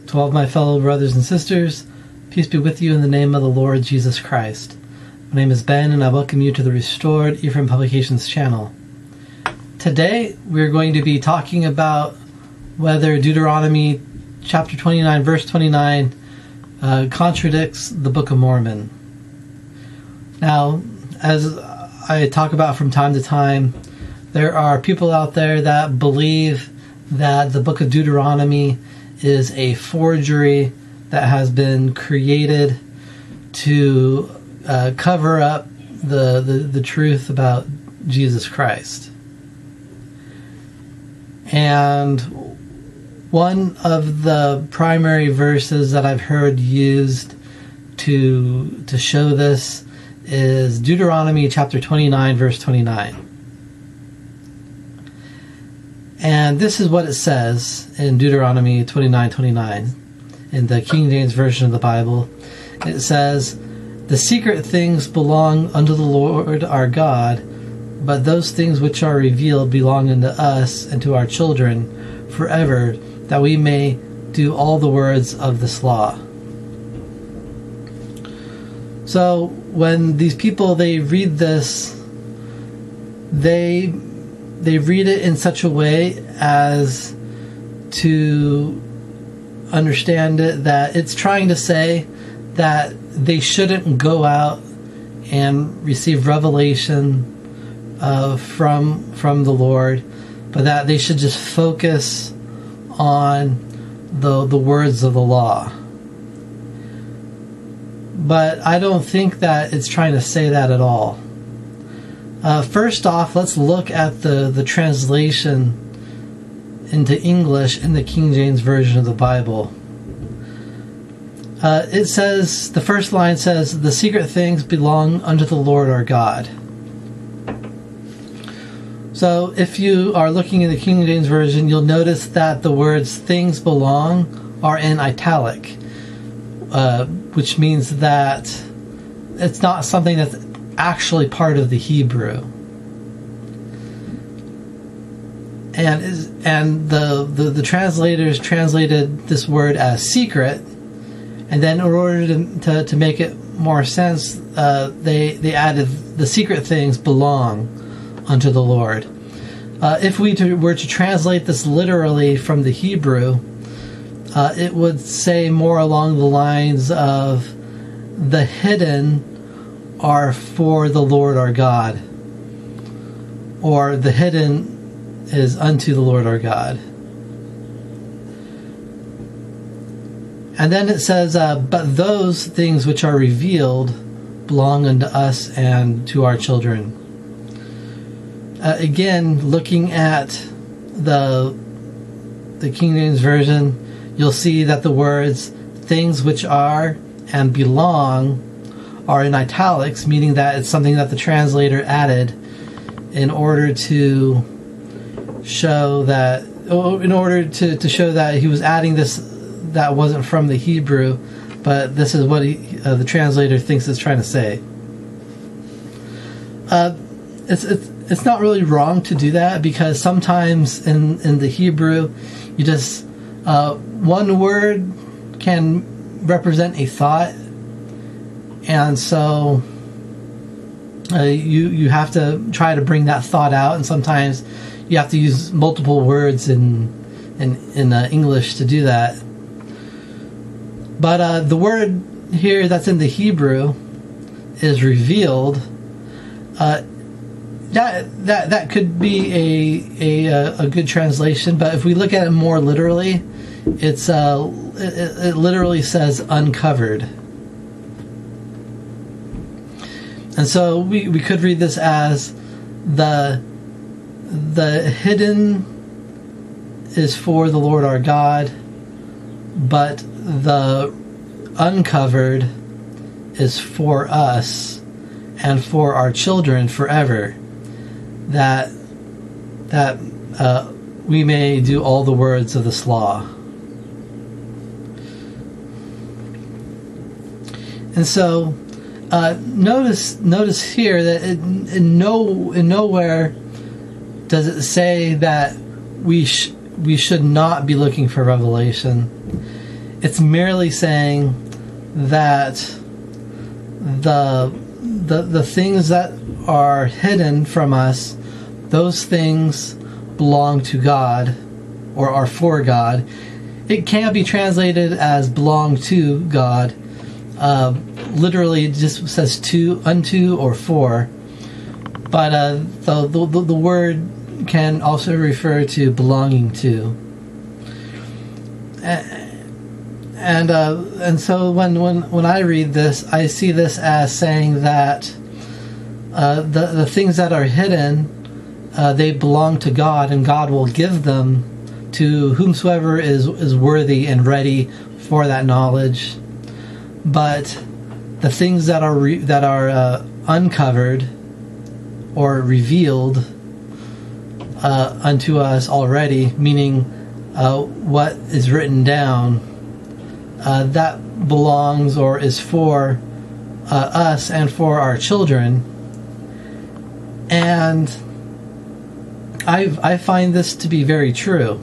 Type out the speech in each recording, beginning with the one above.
To all of my fellow brothers and sisters, peace be with you in the name of the Lord Jesus Christ. My name is Ben, and I welcome you to the Restored Ephraim Publications channel. Today, we're going to be talking about whether Deuteronomy chapter 29, verse 29, contradicts the Book of Mormon. Now, as I talk about from time to time, there are people out there that believe that the Book of Deuteronomy is a forgery that has been created to cover up the truth about Jesus Christ. And one of the primary verses that I've heard used to show this is Deuteronomy chapter 29, verse 29. And this is what it says in Deuteronomy 29:29 in the King James Version of the Bible. It says, "The secret things belong unto the Lord our God, but those things which are revealed belong unto us and to our children forever, that we may do all the words of this law." So when these people, they read this, they read it in such a way as to understand it that it's trying to say that they shouldn't go out and receive revelation from the Lord, but that they should just focus on the words of the law. But I don't think that it's trying to say that at all. First off, let's look at the translation into English in the King James Version of the Bible. It says, the first line says, "The secret things belong unto the Lord our God." So if you are looking in the King James Version, you'll notice that the words "things belong" are in italic, which means that it's not something that's actually part of the Hebrew. And the translators translated this word as secret, and then in order to make it more sense, they added "the secret things belong unto the Lord." If we were to translate this literally from the Hebrew, it would say more along the lines of, "The hidden are for the Lord our God," or "the hidden is unto the Lord our God." And then it says, "But those things which are revealed belong unto us and to our children." Again, looking at the King James Version, you'll see that the words "things which are" and "belong" are in italics, meaning that it's something that the translator added in order to show that, show that he was adding this that wasn't from the Hebrew, but this is what the translator thinks it's trying to say. It's not really wrong to do that, because sometimes in the Hebrew, you just one word can represent a thought. And so you have to try to bring that thought out, and sometimes you have to use multiple words in English to do that. But the word here that's in the Hebrew is "revealed." That could be a good translation, but if we look at it more literally, it literally says "uncovered." And so we could read this as the hidden is for the Lord our God, but the uncovered is for us and for our children forever, that we may do all the words of this law. And so notice here that in nowhere does it say that we should not be looking for revelation. It's merely saying that the things that are hidden from us, those things belong to God, or are for God. It can be translated as belong to God. Literally, it just says to, unto, or for. But the word can also refer to belonging to. And so when I read this, I see this as saying that the things that are hidden, they belong to God, and God will give them to whomsoever is worthy and ready for that knowledge. But the things that are uncovered or revealed unto us already, meaning what is written down, that belongs or is for us and for our children. And I find this to be very true.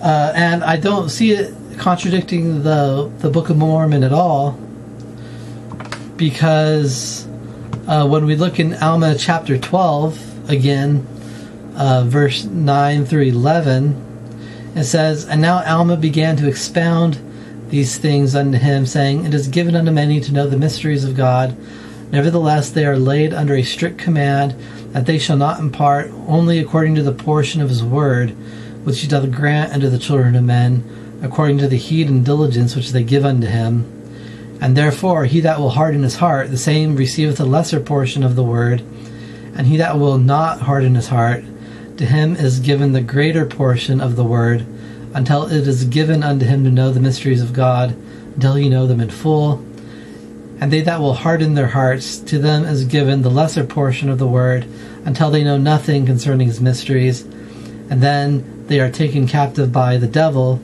And I don't see it contradicting the Book of Mormon at all, because when we look in Alma chapter 12 again, verse 9 through 11, it says, "And now Alma began to expound these things unto him, saying, It is given unto many to know the mysteries of God. Nevertheless, they are laid under a strict command, that they shall not impart only according to the portion of his word, which he doth grant unto the children of men, according to the heed and diligence which they give unto him. And therefore he that will harden his heart, the same receiveth a lesser portion of the word, and he that will not harden his heart, to him is given the greater portion of the word, until it is given unto him to know the mysteries of God, until he know them in full. And they that will harden their hearts, to them is given the lesser portion of the word, until they know nothing concerning his mysteries. And then they are taken captive by the devil,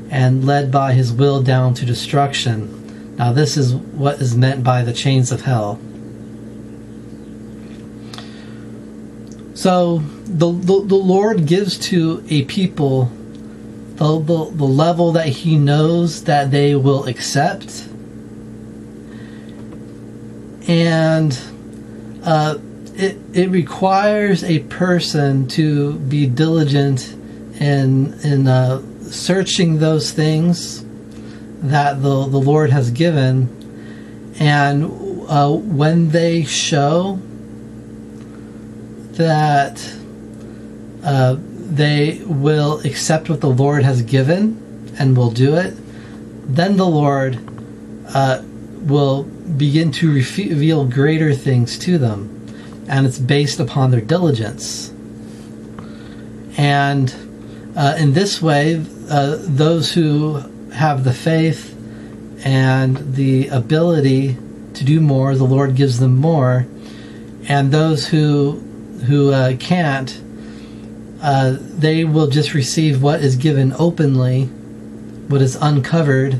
and led by his will down to destruction. Now this is what is meant by the chains of hell." So the Lord gives to a people the level that he knows that they will accept. And it requires a person to be diligent in searching those things that the Lord has given, and when they show that they will accept what the Lord has given and will do it, then the Lord will begin to reveal greater things to them, and it's based upon their diligence. And in this way, those who have the faith and the ability to do more, the Lord gives them more, and those who can't, they will just receive what is given openly, what is uncovered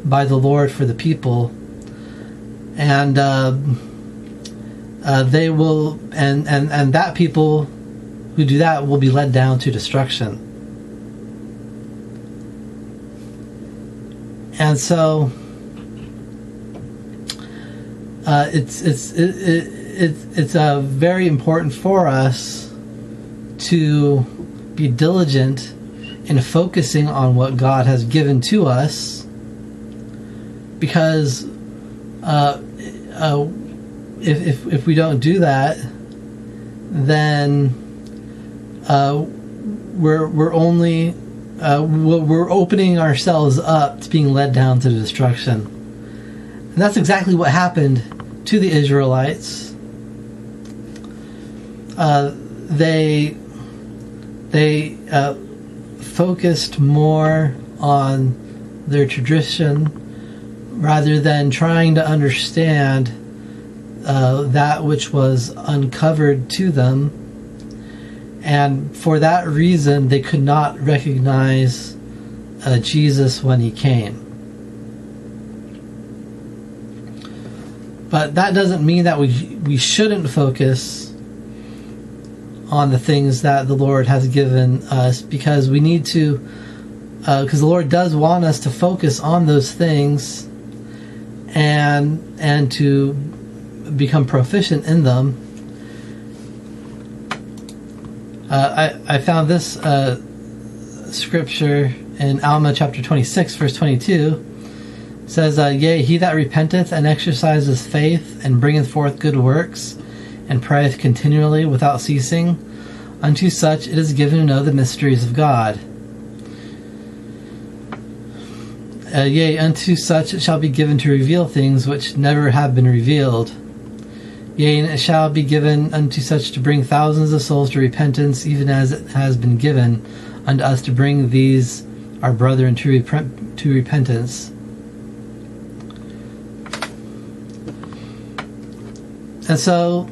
by the Lord for the people, and they will, and that people who do that will be led down to destruction. And so it's very important for us to be diligent in focusing on what God has given to us, because if we don't do that, then we're only we're opening ourselves up to being led down to destruction. And that's exactly what happened to the Israelites. They focused more on their tradition rather than trying to understand that which was uncovered to them. And for that reason, they could not recognize Jesus when he came. But that doesn't mean that we shouldn't focus on the things that the Lord has given us, because we need to because the Lord does want us to focus on those things and to become proficient in them. I found this scripture in Alma chapter 26, verse 22. It says, Yea, he that repenteth and exercises faith and bringeth forth good works and prayeth continually without ceasing, unto such it is given to know the mysteries of God. Yea, unto such it shall be given to reveal things which never have been revealed. Yea, and it shall be given unto such to bring thousands of souls to repentance, even as it has been given unto us to bring these our brethren to repentance. And so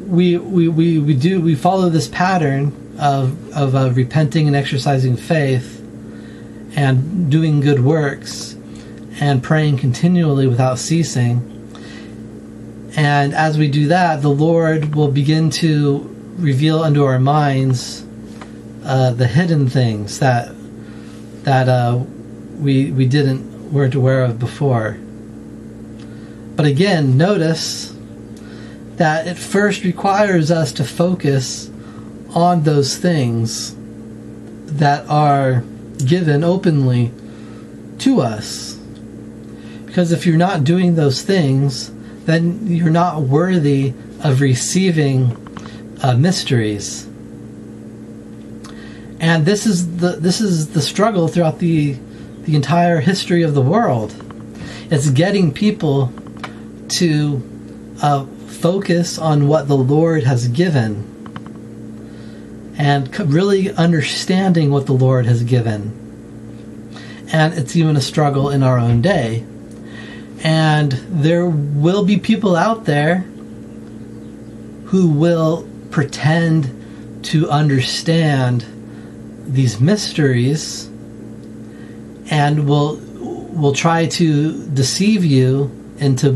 we follow this pattern of repenting and exercising faith and doing good works and praying continually without ceasing. And as we do that, the Lord will begin to reveal unto our minds the hidden things that we weren't aware of before. But again, notice that it first requires us to focus on those things that are given openly to us. Because if you're not doing those things, then you're not worthy of receiving mysteries. And this is the struggle throughout the entire history of the world. It's getting people to focus on what the Lord has given and really understanding what the Lord has given. And it's even a struggle in our own day. And there will be people out there who will pretend to understand these mysteries and will try to deceive you into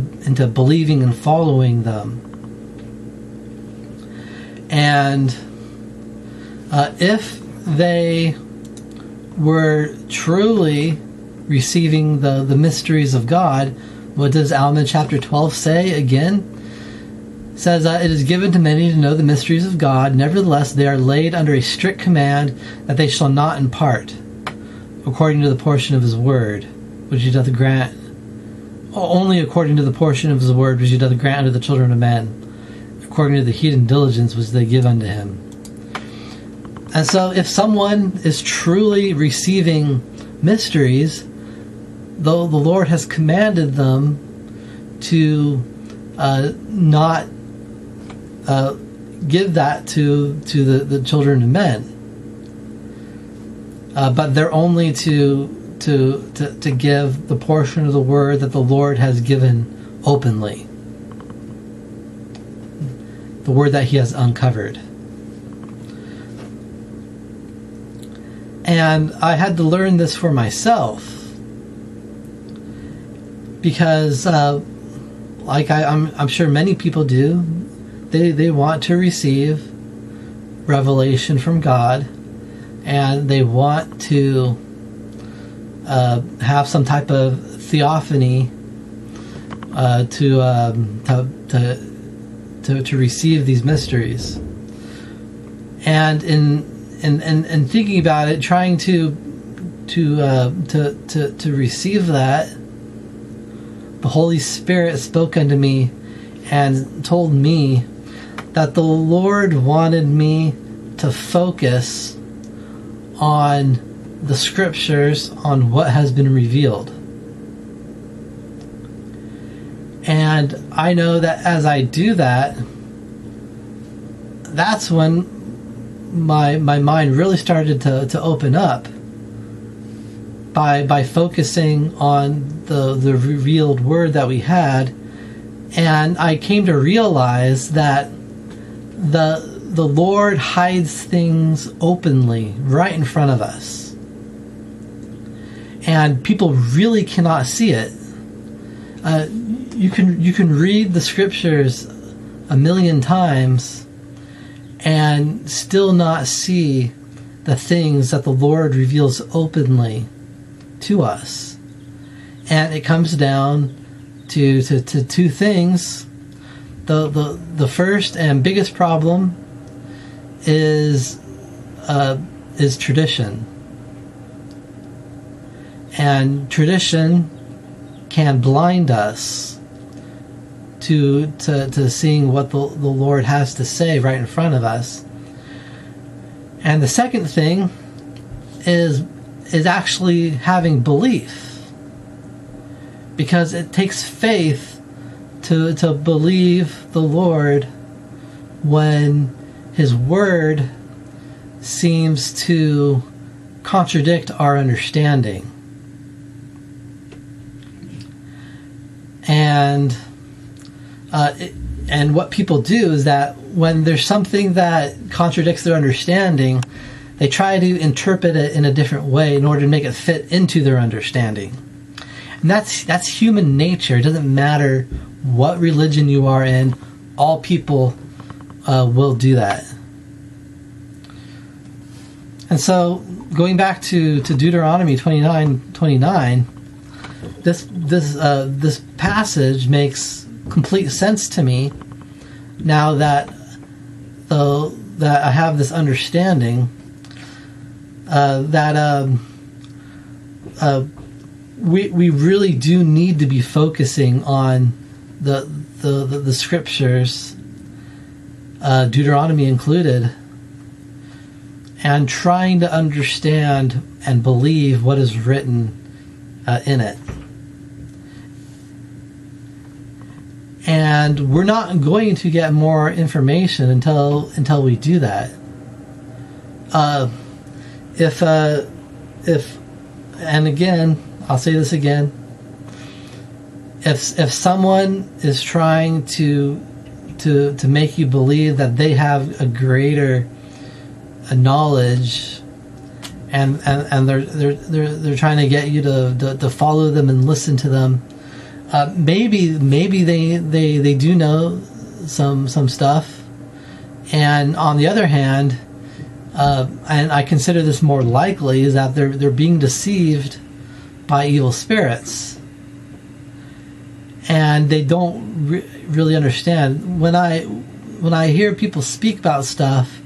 believing and following them. And if they were truly receiving the mysteries of God, what does Alma chapter 12 say again? It says, it is given to many to know the mysteries of God. Nevertheless, they are laid under a strict command that they shall not impart, according to the portion of his word, which he doth grant, only according to the portion of his word which he doth grant unto the children of men, according to the heed and diligence which they give unto him. And so if someone is truly receiving mysteries, though the Lord has commanded them to not give that to the children of men, but they're only to give the portion of the word that the Lord has given openly, the word that he has uncovered. And I had to learn this for myself, because I'm sure many people do, they want to receive revelation from God, and they want to have some type of theophany to receive these mysteries. And in thinking about it, trying to receive that, the Holy Spirit spoke unto me and told me that the Lord wanted me to focus on the scriptures, on what has been revealed. And I know that as I do that, that's when my mind really started to open up by focusing on the revealed word that we had. And I came to realize that the Lord hides things openly right in front of us, and people really cannot see it. You can read the scriptures a million times and still not see the things that the Lord reveals openly to us. And it comes down to two things. The first and biggest problem is tradition. And tradition can blind us to seeing what the Lord has to say right in front of us. And the second thing is actually having belief. Because it takes faith to believe the Lord when His Word seems to contradict our understanding. And what people do is that when there's something that contradicts their understanding, they try to interpret it in a different way in order to make it fit into their understanding. And that's human nature. It doesn't matter what religion you are in. All people will do that. And so, going back to Deuteronomy 29:29, this passage makes complete sense to me now that I have this understanding that we really do need to be focusing on the scriptures, Deuteronomy included, and trying to understand and believe what is written in it. And we're not going to get more information until we do that. If and again, I'll say this again. If someone is trying to make you believe that they have a greater knowledge, and they're trying to get you to follow them and listen to them, maybe they do know some stuff, and on the other hand, and I consider this more likely, is that they're being deceived by evil spirits, and they don't really understand. When I hear people speak about stuff,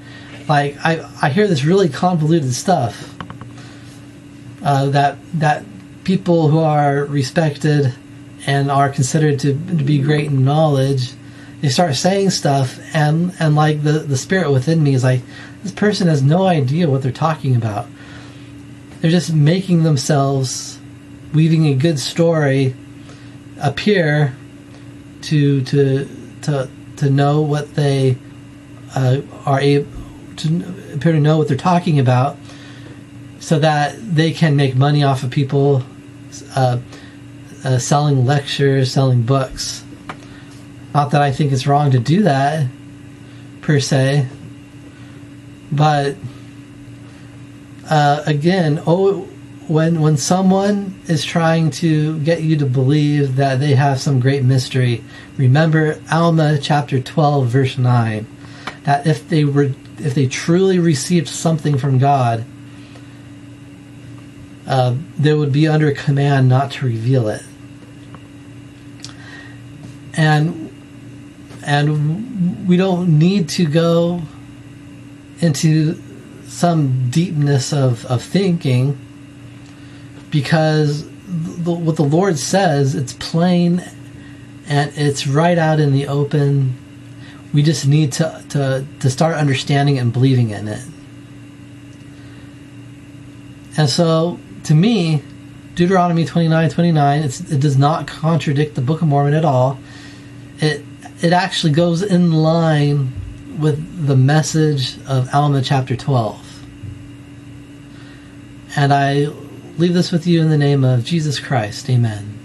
like I hear this really convoluted stuff that people who are respected and are considered to be great in knowledge, they start saying stuff, and like the spirit within me is like, this person has no idea what they're talking about. They're just making themselves, weaving a good story appear to know what they are able to appear to know what they're talking about, so that they can make money off of people selling lectures, selling books. Not that I think it's wrong to do that per se, but again, when someone is trying to get you to believe that they have some great mystery, remember Alma chapter 12 verse 9, that if they truly received something from God, they would be under command not to reveal it. And we don't need to go into some deepness of thinking, because what the Lord says, it's plain and it's right out in the open. We just need to start understanding and believing in it. And so, to me, Deuteronomy 29:29, it does not contradict the Book of Mormon at all. It actually goes in line with the message of Alma chapter 12. And I leave this with you in the name of Jesus Christ. Amen.